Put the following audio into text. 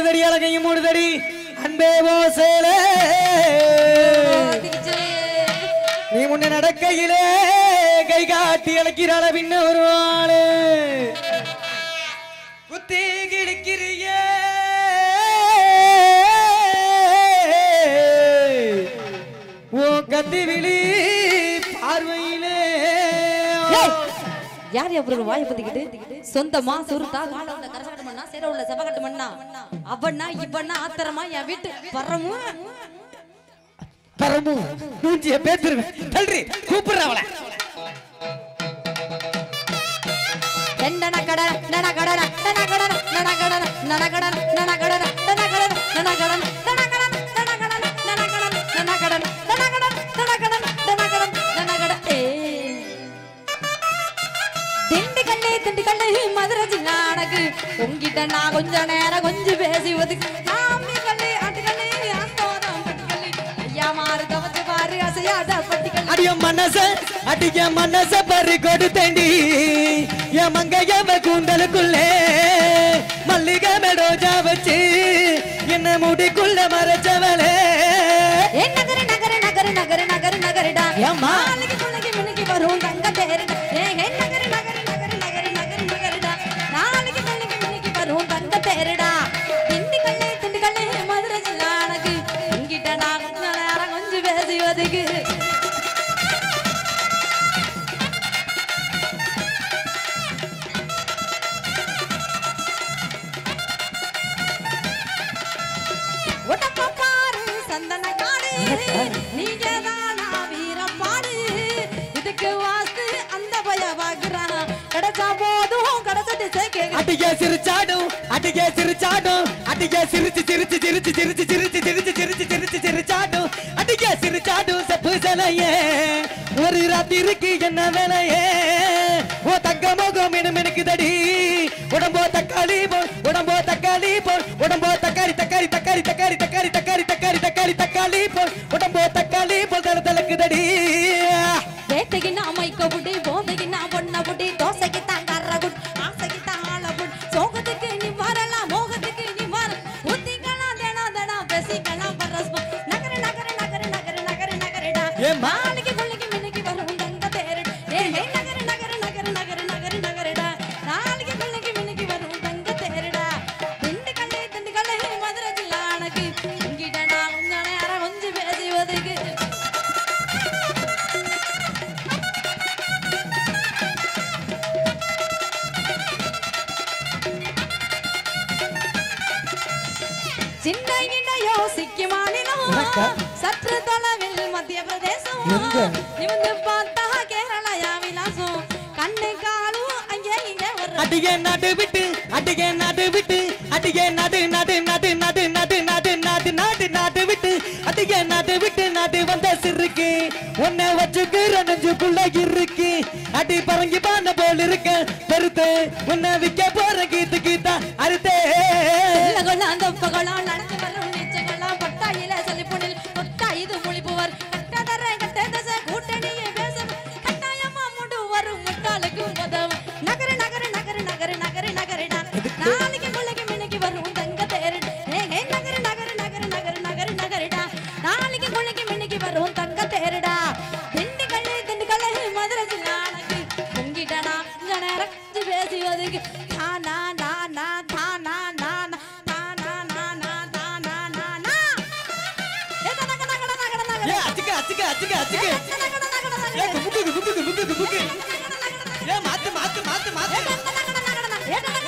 ஆடுதடி அழகையும் மூடுதடி அன்பே ஓசேலே நீ முன்ன நடக்கையிலே கை காட்டி அழைக்கிறாள பின்ன ஒரு ஆளு குத்தி கிழிக்கிறியே ஓ கத்தி விழி பார்வையிலே யார் எவ்வளவு வாயை பத்திக்கிட்டு சொந்தமா சுருத்தா கால உள்ள கரசகட்டு மண்ணா சேர உள்ள செவகட்டு மண்ணா அவனா இவனா ஆத்திரமா என் வீட்டு பரமு பரமு மூஞ்சிய பேத்துருவேன் தள்ளுறி கூப்பிடுற அவளை நன கட நன கட நன கட நன கட நன கட நன கட நன கட நன கட நன கட நன கட நன கட நன கட நன கட நன கட நன கட நன கட திண்டுக்கல்லே மதுரை ஜில்லானக்கு உங்கிட்ட நான் கொஞ்ச நேரம் கொஞ்சம் பேசி ஒதுக்கு நாமிக்கல்லே அட்டுக்கல்லே ஆந்தோதம் பட்டிக்கல்லே ஐயா மாறு தவச்சு பாரு அசையாத பட்டிக்கல்லே அடிய மனச பறி கொடுத்தேண்டி என் மங்கையவ கூந்தலுக்குள்ளே மல்லிகை ரோஜா வச்சு என்ன முடிக்குள்ள மறைச்சவளே நகரு நகரு நகரு நகரு நகரு நகருடா நாளைக்கு துணைக்கு மின்னுக்கு வரும் தங்க தேருடா நகரு நகரு நகரு நகரு நகரு நகருடா நாளைக்கு துணைக்கு மின்னுக்கு வரும் தங்க தேருடா திண்டுக்கல்லே மதுரை ஜில்லானக்கு உங்கிட்ட நான் கொஞ்ச நேரம் கொஞ்சம் பேசி ஒதுக்கு அடியே சிரிச்சாடும் அடியே சிரிச்சாடும் அடியே சிரிச்சு சிரிச்சு சிரிச்சு சிரிச்சு சிரிச்சு சிரிச்சு சிரிச்சு சிரிச்சு சிரிச்சாடும் அடியே சிரிச்சாடும் செப்பு சலையே ஒரு ராத்திருக்கு என்ன வேலையே ஓ தங்க முகம் மினுக்கு தடி உடம்போ தக்காளி போல் உடம்போ தக்காளி போல் உடம்போ தக்காளி தக்காளி தக்காளி தக்காளி தக்காளி தக்காளி தக்காளி தக்காளி தக்காளி போல் உடம்போ தக்காளி போல் தளக்கு தடி வேட்டைக்கு நான் மைக்க புடி போதைக்கு நான் பொண்ண புடி தோசைக்கு தான் கர்ற குட் ஆசைக்கு தான் ஆள புட் சோகத்துக்கு நீ வரலாம் மோகத்துக்கு நீ வர ஊத்திக்கலாம் தேனா பேசிக்கலாம் பரஸ் நகர நகர நகர நகர நகர நகரடா மாளிகை கொள்ளைக்கு மின்னுக்கு வரும் தங்க தேரடா நகர நகர நகர நகர நகர நகரடா நாளைக்கு கொள்ளைக்கு மின்னுக்கு வரும் தங்க தேரடா திண்டுக்கல்லே மதுரை ஜில்லானக்கு இங்கிட்ட நான் கொஞ்ச நேரம் கொஞ்சம் பேசி ஒதுக்கு சின்ன யோசிக்க மாநிலம் சற்று தொலைவில் மத்திய பிரதேசம் நிமிந்து பார்த்தா கேரளா விலாசம் கண்ணை காலும் அங்கே இங்க அடியே நடு விட்டு அடியே நடு விட்டு அடியே நடு நடு நடு நடு நடு நடு நடு நடு நடு விட்டு அடியே நடு விட்டு நடு வந்த சிறுக்கு உன்னை வச்சுக்கிற நெஞ்சுக்குள்ள இருக்கு அடி பறங்கி பான போல் இருக்க பெருத்து உன்னை விற்க போற கீத்து கீத்தா அறுத்தே அந்த பகலாம் நடந்து வரும் நிச்சயங்களாம் பட்டாயில சொல்லிப்பொண்ணில் தொட்டா இது மொழிப்புவர் கட்டதர கட்டதச கூட்டணியை பேசும் கட்டாயமா முடு வரும் முட்டாளுக்கு உதவும் நகர நகர நகர நகர நகர நகரடா நாளைக்கு கொள்ளைக்கு மின்னுக்கு வரும் தங்க தேரடா நகர நகர நகர நகர நகர நகரடா நாளைக்கு கொள்ளைக்கு மின்னுக்கு வரும் தங்க தேரடா திண்டுக்கல்லே மதுரை ஜில்லானக்கு உங்கிட்டடா நேரம் பேசி ஒதுக்கு தானா நானா தானா நானா மாத்து மாத்து மாத்து மாத்து